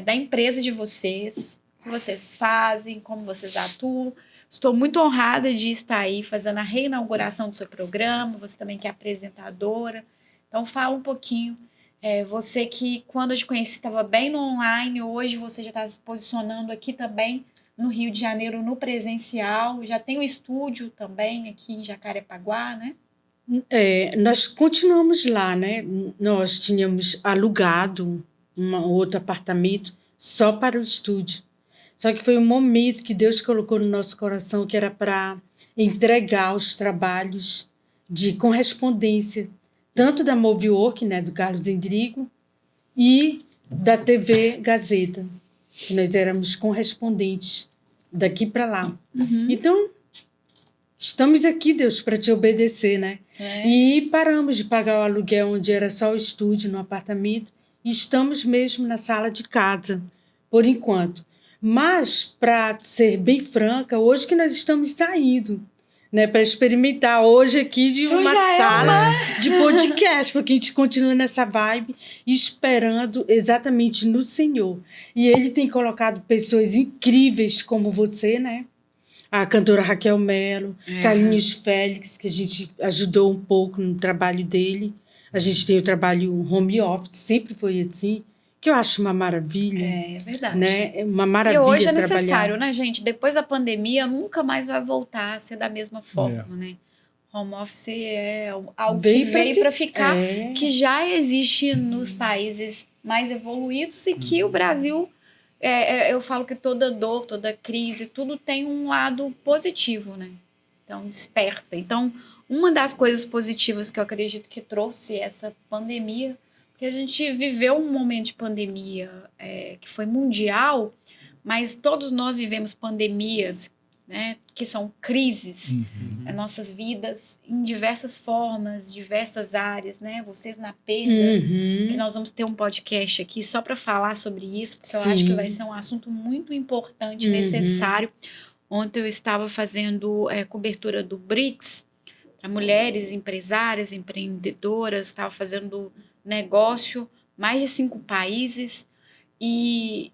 da empresa de vocês, o que vocês fazem, como vocês atuam. Estou muito honrada de estar aí fazendo a reinauguração do seu programa, você também que é apresentadora. Então, fala um pouquinho. Você que, quando eu te conheci, estava bem no online, hoje você já está se posicionando aqui também no Rio de Janeiro, no presencial. Já tem o estúdio também aqui em Jacarepaguá, né? Nós continuamos lá, né? Nós tínhamos alugado um outro apartamento só para o estúdio. Só que foi um momento que Deus colocou no nosso coração que era para entregar os trabalhos de correspondência, tanto da Moviwork, né, do Carlos Endrigo, e da TV Gazeta. Nós éramos correspondentes daqui para lá. Então, estamos aqui, Deus, para te obedecer, né? E paramos de pagar o aluguel onde era só o estúdio, no apartamento, e estamos mesmo na sala de casa, por enquanto. Mas, para ser bem franca, hoje que nós estamos saindo, né, para experimentar hoje aqui de uma sala de podcast, porque a gente continua nessa vibe, esperando exatamente no Senhor. E Ele tem colocado pessoas incríveis como você, né? A cantora Raquel Melo, Carlinhos Félix, que a gente ajudou um pouco no trabalho dele. A gente tem o trabalho home office, sempre foi assim, que eu acho uma maravilha. É verdade. Né? É uma maravilha. E hoje é trabalhar. necessário, né, gente? Depois da pandemia, nunca mais vai voltar a ser da mesma forma, né? Home office é algo que veio para ficar, que já existe nos países mais evoluídos e que o Brasil... eu falo que toda dor, toda crise, tudo tem um lado positivo, né? Então, desperta. Então, uma das coisas positivas que eu acredito que trouxe essa pandemia, porque a gente viveu um momento de pandemia que foi mundial, mas todos nós vivemos pandemias, né? Que são crises nas nossas vidas, em diversas formas, diversas áreas, né? Vocês na perda, que nós vamos ter um podcast aqui só para falar sobre isso, porque eu acho que vai ser um assunto muito importante, necessário. Ontem eu estava fazendo cobertura do BRICS para mulheres empresárias, empreendedoras, estava fazendo negócio, mais de 5 países, e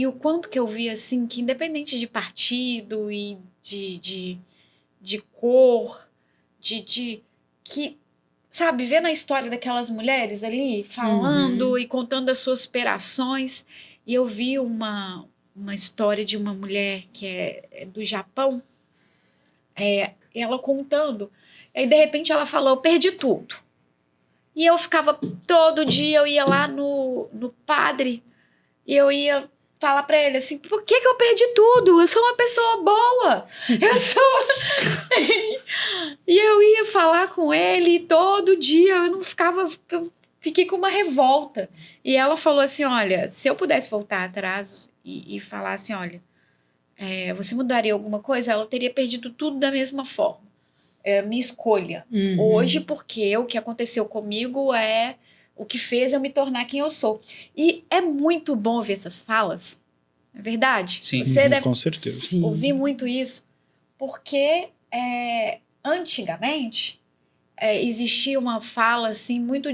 o quanto que eu vi, assim, que independente de partido e de cor, que, sabe, vendo a história daquelas mulheres ali, falando e contando as suas superações, e eu vi uma história de uma mulher que é do Japão, ela contando, e aí de repente ela falou, eu perdi tudo. E eu ficava, todo dia eu ia lá no padre, e eu ia falar pra ele assim, por que eu perdi tudo? Eu sou uma pessoa boa. E eu ia falar com ele todo dia, eu não ficava, eu fiquei com uma revolta. E ela falou assim, olha, se eu pudesse voltar atrás e falar assim, olha, você mudaria alguma coisa? Ela teria perdido tudo da mesma forma. Minha escolha. Hoje, porque o que aconteceu comigo é o que fez eu me tornar quem eu sou. E é muito bom ouvir essas falas, não é verdade? Sim. Você deve com certeza. ouvir muito isso, porque antigamente existia uma fala assim, muito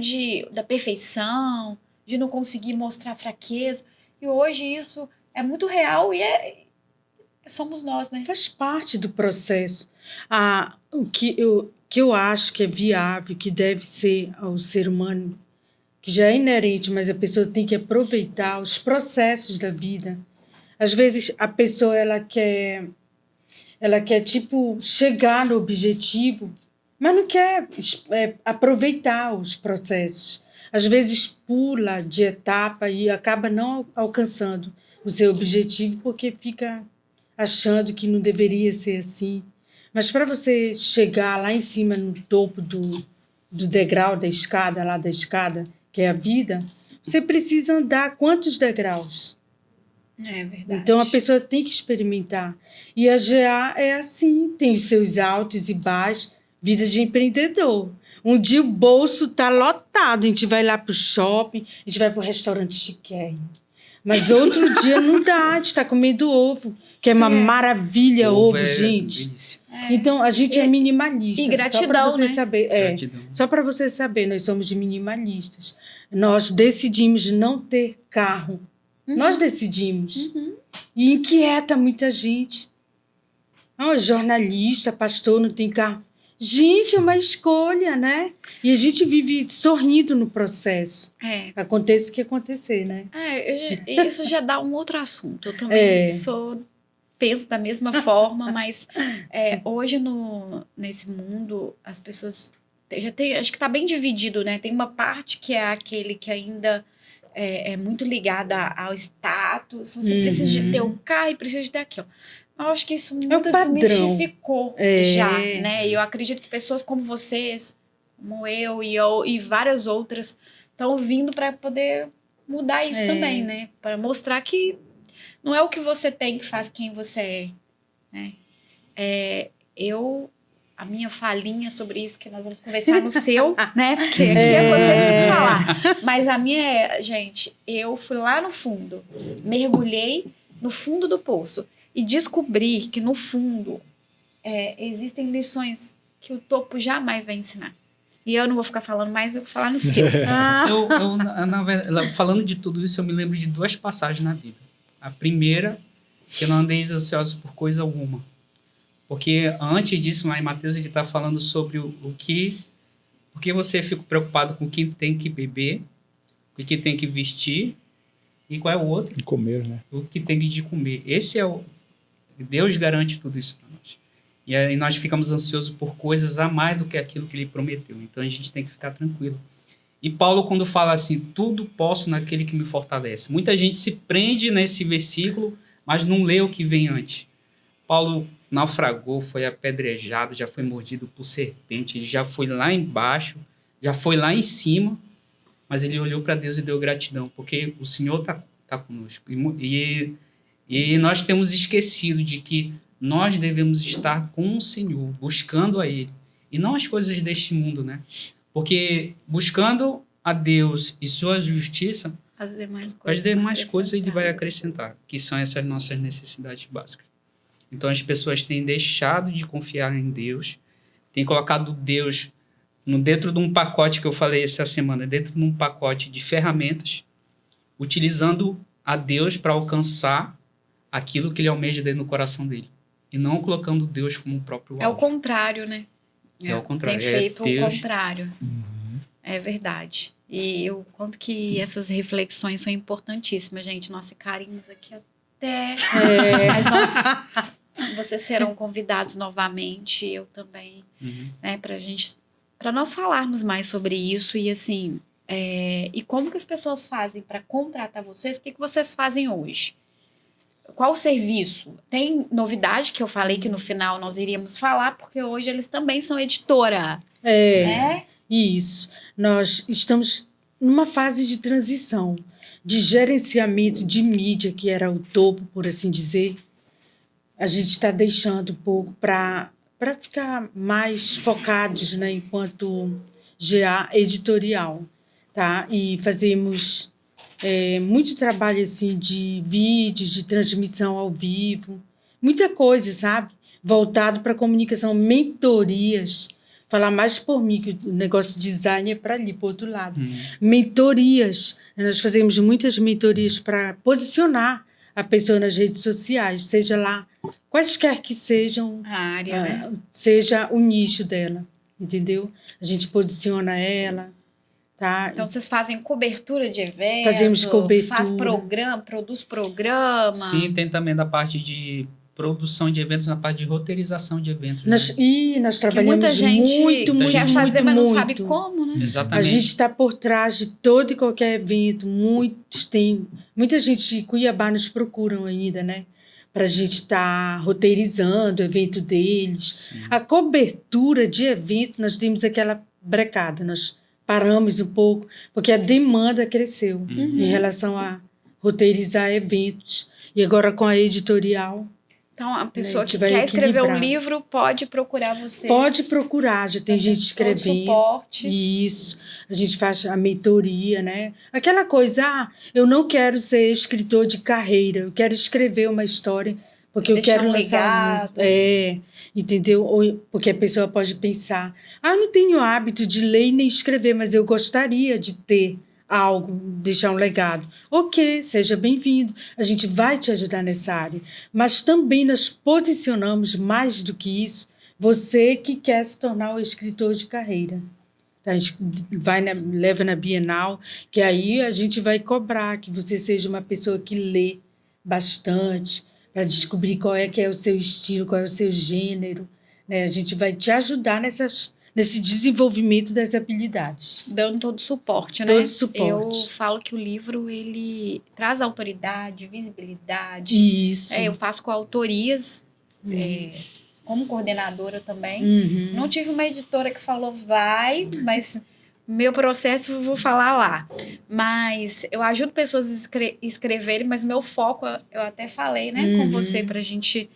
da perfeição, de não conseguir mostrar fraqueza, e hoje isso é muito real e somos nós, né? Faz parte do processo. O que eu acho que é viável, que deve ser ao ser humano, que já é inerente, mas a pessoa tem que aproveitar os processos da vida. Às vezes a pessoa ela quer tipo chegar no objetivo, mas não quer aproveitar os processos. Às vezes pula de etapa e acaba não alcançando o seu objetivo porque fica achando que não deveria ser assim. Mas para você chegar lá em cima, no topo do degrau da escada, lá da escada, que é a vida, você precisa andar quantos degraus? É verdade. Então a pessoa tem que experimentar. E a GA é assim, tem os seus altos e baixos, vida de empreendedor. Um dia o bolso está lotado, a gente vai lá para o shopping, a gente vai para o restaurante chiquérrimo. Mas outro dia não dá, a gente está comendo ovo, que é uma maravilha, ovo, gente. Então, a gente é minimalista. E gratidão, só para você né? saber. Gratidão. Só para você saber, nós somos minimalistas. Nós decidimos não ter carro. Nós decidimos. E inquieta muita gente. Jornalista, pastor, não tem carro. Gente, é uma escolha, né? E a gente vive sorrindo no processo. Aconteça o que acontecer, né? Isso já dá um outro assunto. Eu também penso da mesma forma, mas hoje nesse mundo as pessoas acho que está bem dividido, né? Tem uma parte que é aquele que ainda é muito ligada ao status. Você precisa de ter o carro e precisa de ter aquilo. Eu acho que isso muito desmistificou já, né? E eu acredito que pessoas como vocês, como eu e várias outras, estão vindo para poder mudar isso também, né? Para mostrar que não é o que você tem que faz quem você é, né? A minha falinha sobre isso, que nós vamos conversar no seu, né? Porque aqui é você que tem que falar. Mas a minha gente, eu fui lá no fundo, mergulhei no fundo do poço e descobri que no fundo existem lições que o topo jamais vai ensinar. E eu não vou ficar falando mais, eu vou falar no seu. Na verdade, falando de tudo isso, eu me lembro de 2 passagens na Bíblia. A primeira, que não andeis ansiosos por coisa alguma. Porque antes disso, lá em Mateus, ele está falando sobre o que você fica preocupado com o que tem que beber, o que tem que vestir, e qual é o outro? E comer, né? O que tem de comer. Deus garante tudo isso para nós. E aí nós ficamos ansiosos por coisas a mais do que aquilo que ele prometeu. Então a gente tem que ficar tranquilo. E Paulo, quando fala assim, tudo posso naquele que me fortalece. Muita gente se prende nesse versículo, mas não lê o que vem antes. Paulo naufragou, foi apedrejado, já foi mordido por serpente, ele já foi lá embaixo, já foi lá em cima, mas ele olhou para Deus e deu gratidão, porque o Senhor tá conosco. E nós temos esquecido de que nós devemos estar com o Senhor, buscando a Ele, e não as coisas deste mundo, né? Porque buscando a Deus e sua justiça, as demais coisas Ele vai acrescentar, que são essas nossas necessidades básicas. Então as pessoas têm deixado de confiar em Deus, têm colocado Deus dentro de um pacote que eu falei essa semana, dentro de um pacote de ferramentas, utilizando a Deus para alcançar aquilo que ele almeja dentro do coração dele. E não colocando Deus como o próprio alvo. É o contrário, né? É o contrário. Tem feito Deus... o contrário. É verdade. E o quanto que essas reflexões são importantíssimas, gente. Nós ficaríamos aqui até... Mas vocês serão convidados novamente, eu também, né? Para nós falarmos mais sobre isso e assim... e como que as pessoas fazem para contratar vocês? O que vocês fazem hoje? Qual o serviço? Tem novidade que eu falei que no final nós iríamos falar, porque hoje eles também são editora. Né? Isso. Nós estamos numa fase de transição, de gerenciamento de mídia, que era o topo, por assim dizer. A gente está deixando um pouco para ficar mais focados, né, enquanto GA editorial. Tá? E fazemos muito trabalho assim, de vídeos, de transmissão ao vivo, muita coisa, sabe? Voltado para comunicação, mentorias. Falar mais por mim, que o negócio de design é para ali, para o outro lado. Mentorias. Nós fazemos muitas mentorias para posicionar a pessoa nas redes sociais, seja lá, quaisquer que sejam a área, né? Seja o nicho dela, entendeu? A gente posiciona ela. Tá? Então, vocês fazem cobertura de eventos? Fazemos cobertura. Faz programa, produz programa? Sim, tem também da parte de produção de eventos, na parte de roteirização de eventos. Nós trabalhamos que muita gente muito quer fazer, mas não sabe como, né? Exatamente. A gente está por trás de todo e qualquer evento. Muita gente de Cuiabá nos procuram ainda, né? Para a gente estar roteirizando o evento deles. Sim. A cobertura de evento, nós temos aquela brecada, nós paramos um pouco, porque a demanda cresceu em relação a roteirizar eventos. E agora com a editorial... Então, a pessoa que quer escrever um livro pode procurar vocês? Pode procurar, já tem gente escrevendo. Suporte. Isso, a gente faz a mentoria, né? Aquela coisa, eu não quero ser escritor de carreira, eu quero escrever uma história, porque eu quero lançar... entendeu? Porque a pessoa pode pensar, eu não tenho hábito de ler e nem escrever, mas eu gostaria de ter algo, deixar um legado. Ok, seja bem-vindo. A gente vai te ajudar nessa área. Mas também nós posicionamos, mais do que isso, você que quer se tornar um escritor de carreira. Então, a gente leva na Bienal, que aí a gente vai cobrar que você seja uma pessoa que lê bastante, para descobrir qual é que é o seu estilo, qual é o seu gênero. Né? A gente vai te ajudar nesse desenvolvimento das habilidades. Dando todo o suporte, né? Todo suporte. Eu falo que o livro, ele traz autoridade, visibilidade. Isso. Eu faço coautorias, como coordenadora também. Uhum. Não tive uma editora que falou vai, mas meu processo eu vou falar lá. Mas eu ajudo pessoas a escreverem, mas meu foco, eu até falei, né, com você, pra gente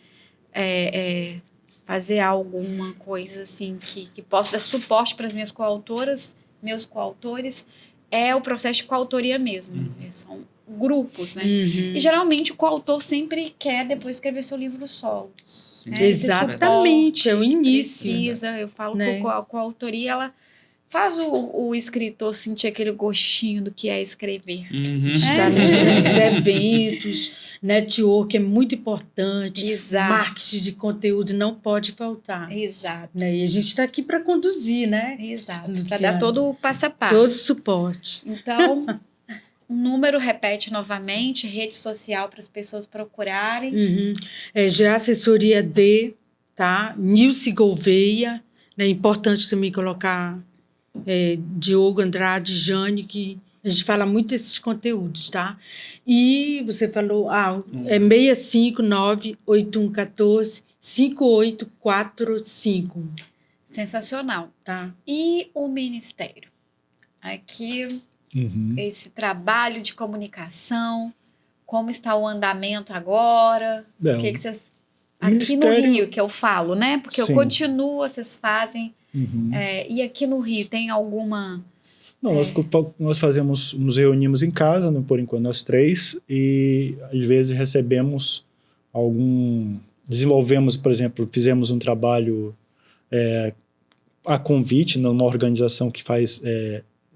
fazer alguma coisa assim que possa dar suporte para as minhas coautoras, meus coautores, é o processo de coautoria mesmo. São grupos, né? E geralmente o coautor sempre quer depois escrever seu livro solo. Né? Exatamente, é o início. Precisa, eu falo né? que a coautoria, ela faz o escritor sentir aquele gostinho do que é escrever. Estar nos grandes eventos, network é muito importante. Exato. Marketing de conteúdo não pode faltar. Exato. Né? E a gente está aqui para conduzir, né? Exato. Para Luciana, dar todo o passo a passo. todo o suporte. Então, o número repete novamente, rede social para as pessoas procurarem. Já assessoria D, tá? Nilce Gouveia, né? Importante também colocar Diogo Andrade, Jânio, que a gente fala muito desses conteúdos, tá? E você falou, 659-8114-5845. Sensacional. Tá? E o Ministério? Aqui, esse trabalho de comunicação, como está o andamento agora? O que vocês... Aqui no Rio, que eu falo, né? Porque eu continuo, vocês fazem... e aqui no Rio, tem alguma... Não, nós fazemos, nos reunimos em casa, né, por enquanto nós 3, e às vezes recebemos desenvolvemos, por exemplo, fizemos um trabalho a convite numa organização que faz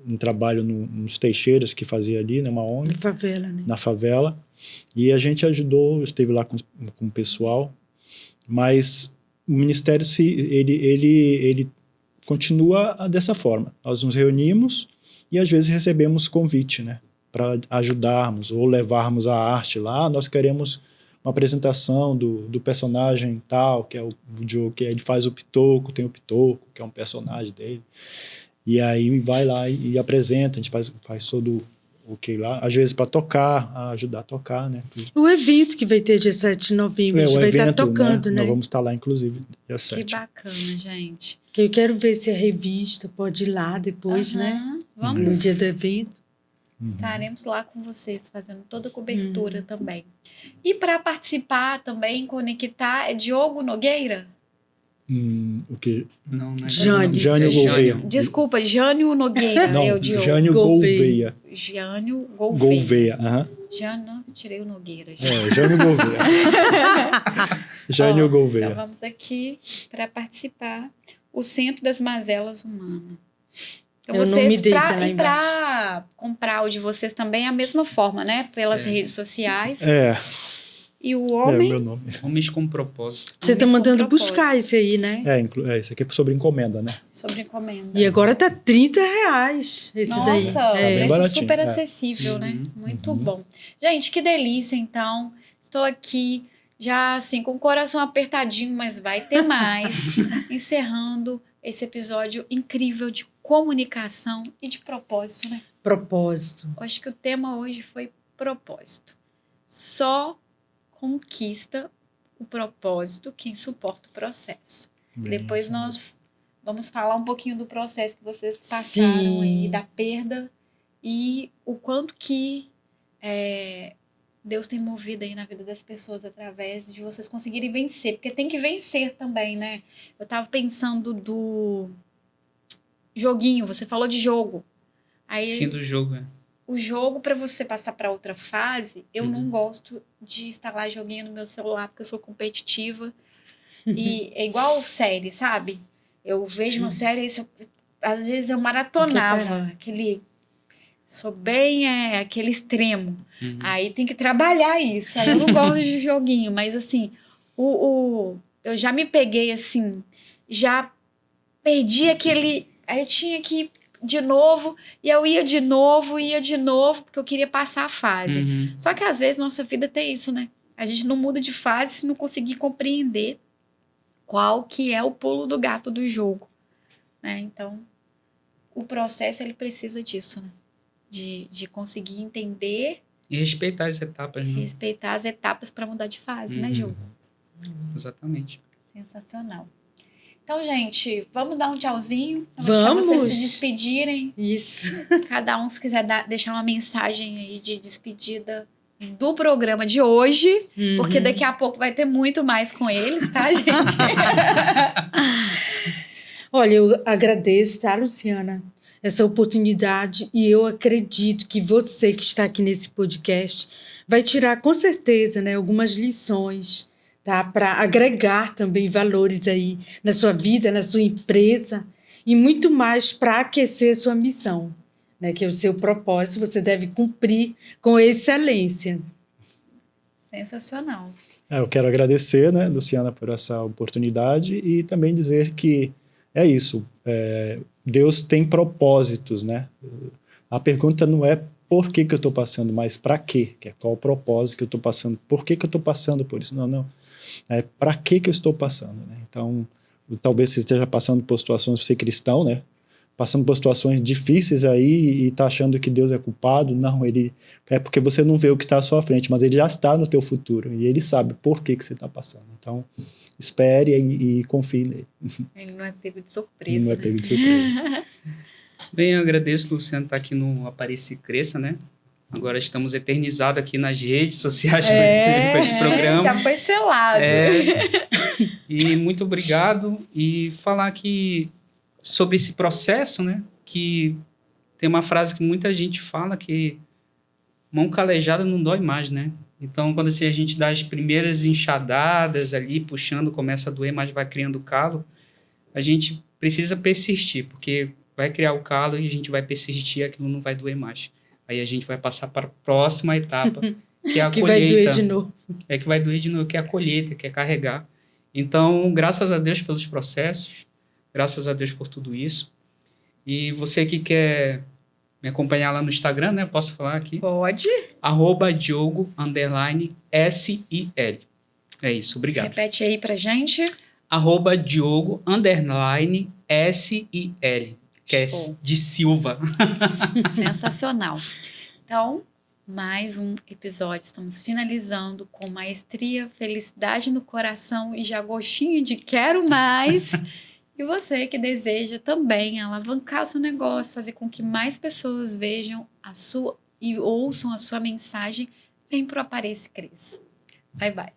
um trabalho nos Teixeiras, que fazia ali, numa ONG. Na favela, né? Na favela. E a gente ajudou, esteve lá com o pessoal, mas o Ministério, ele continua dessa forma. Nós nos reunimos e às vezes recebemos convite, né, para ajudarmos ou levarmos a arte lá. Nós queremos uma apresentação do personagem tal, que é o Diogo, que ele faz o Pitoco, tem o Pitoco, que é um personagem dele. E aí vai lá e apresenta, a gente faz todo o que lá, às vezes para tocar, ajudar a tocar, né. O evento que vai ter dia 7 de novembro, a gente vai estar tocando, né? Nós vamos estar lá, inclusive, dia 7. Que bacana, gente. Que eu quero ver se a revista pode ir lá depois, né? Vamos. No dia do evento. Estaremos lá com vocês, fazendo toda a cobertura também. E para participar também, conectar, é Diogo Nogueira? O que? Não é Jânio Gouveia. Desculpa, Jânio Nogueira. Não, Diogo. Jânio Gouveia. Jânio Gouveia. Gouveia, Jânio, tirei o Nogueira. Jânio Gouveia. Jânio Gouveia. Então vamos aqui para participar. O Centro das Mazelas Humanas. Então Eu não me dei lá embaixo. para comprar o de vocês também é a mesma forma, né? Pelas redes sociais. E o homem... meu nome. Homens com propósito. Você está Homens com mandando propósito. buscar isso aí, né? Isso aqui é sobre encomenda, né? Sobre encomenda. E agora tá R$30 esse daí. Nossa, bem preço baratinho, super acessível, né? Muito bom. Gente, que delícia, então. Estou aqui já, assim, com o coração apertadinho, mas vai ter mais. Encerrando esse episódio incrível de comunicação e de propósito, né? Propósito. Eu acho que o tema hoje foi propósito. Só conquista o propósito quem suporta o processo. Depois nós vamos falar um pouquinho do processo que vocês passaram aí, da perda e o quanto que Deus tem movido aí na vida das pessoas através de vocês conseguirem vencer, porque tem que vencer também, né? Eu tava pensando do joguinho, você falou de jogo. Aí, Sim, do jogo, o jogo, para você passar para outra fase, eu não gosto de instalar joguinho no meu celular, porque eu sou competitiva. E é igual série, sabe? Eu vejo uma série, às vezes eu maratonava sou bem aquele extremo. Aí tem que trabalhar isso. Aí eu não gosto de joguinho, mas assim, eu já me peguei assim, já perdi aquele... Aí eu tinha que de novo, e eu ia de novo, porque eu queria passar a fase. Só que às vezes nossa vida tem isso, né? A gente não muda de fase se não conseguir compreender qual que é o pulo do gato do jogo. né? Então, o processo, ele precisa disso, né? De conseguir entender E respeitar as etapas, né? respeitar as etapas para mudar de fase, né, Gil? Exatamente. Sensacional. Então, gente, vamos dar um tchauzinho? Eu vou deixar vocês se despedirem. Isso. Cada um, se quiser deixar uma mensagem aí de despedida do programa de hoje, porque daqui a pouco vai ter muito mais com eles, tá, gente? Olha, eu agradeço, tá, Luciana, essa oportunidade, e eu acredito que você que está aqui nesse podcast vai tirar com certeza, né, algumas lições, tá, para agregar também valores aí na sua vida, na sua empresa e muito mais para aquecer a sua missão, né, que é o seu propósito, você deve cumprir com excelência. Sensacional. Eu quero agradecer, né, Luciana, por essa oportunidade e também dizer que é isso. Deus tem propósitos, né? A pergunta não é por que eu estou passando, mas para quê? Que é qual o propósito que eu estou passando? Por que eu estou passando por isso? Não. É para que eu estou passando, né? Então, talvez você esteja passando por situações, você cristão, né? Passando por situações difíceis aí e está achando que Deus é culpado. Não, ele é porque você não vê o que está à sua frente, mas ele já está no teu futuro e ele sabe por que você está passando. Então, espere e confie nele. Ele não é pego de surpresa. Ele não é pego de surpresa. Bem, eu agradeço, Luciano, estar aqui no Apareça e Cresça, né? Agora estamos eternizados aqui nas redes sociais com esse programa. Já foi selado. E muito obrigado. E falar aqui sobre esse processo, né? Que tem uma frase que muita gente fala que mão calejada não dói mais, né? Então, quando assim, a gente dá as primeiras enxadadas ali, puxando, começa a doer, mas vai criando calo, a gente precisa persistir, porque vai criar o calo e a gente vai persistir, aquilo não vai doer mais. Aí a gente vai passar para a próxima etapa, que é a que colheita. vai doer de novo. É que vai doer de novo, que é a colheita, que é carregar. Então, graças a Deus pelos processos, graças a Deus por tudo isso. E você que quer me acompanhar lá no Instagram, né? Posso falar aqui? Pode. @Diogo_SIL. É isso, obrigado. Repete aí pra gente. @Diogo_SIL, que é Show. de Silva. Sensacional. Então, mais um episódio. Estamos finalizando com maestria, felicidade no coração e já gostinho de quero mais. E você que deseja também alavancar o seu negócio, fazer com que mais pessoas vejam a sua e ouçam a sua mensagem, vem pro Apareça e Cresça. Bye, bye.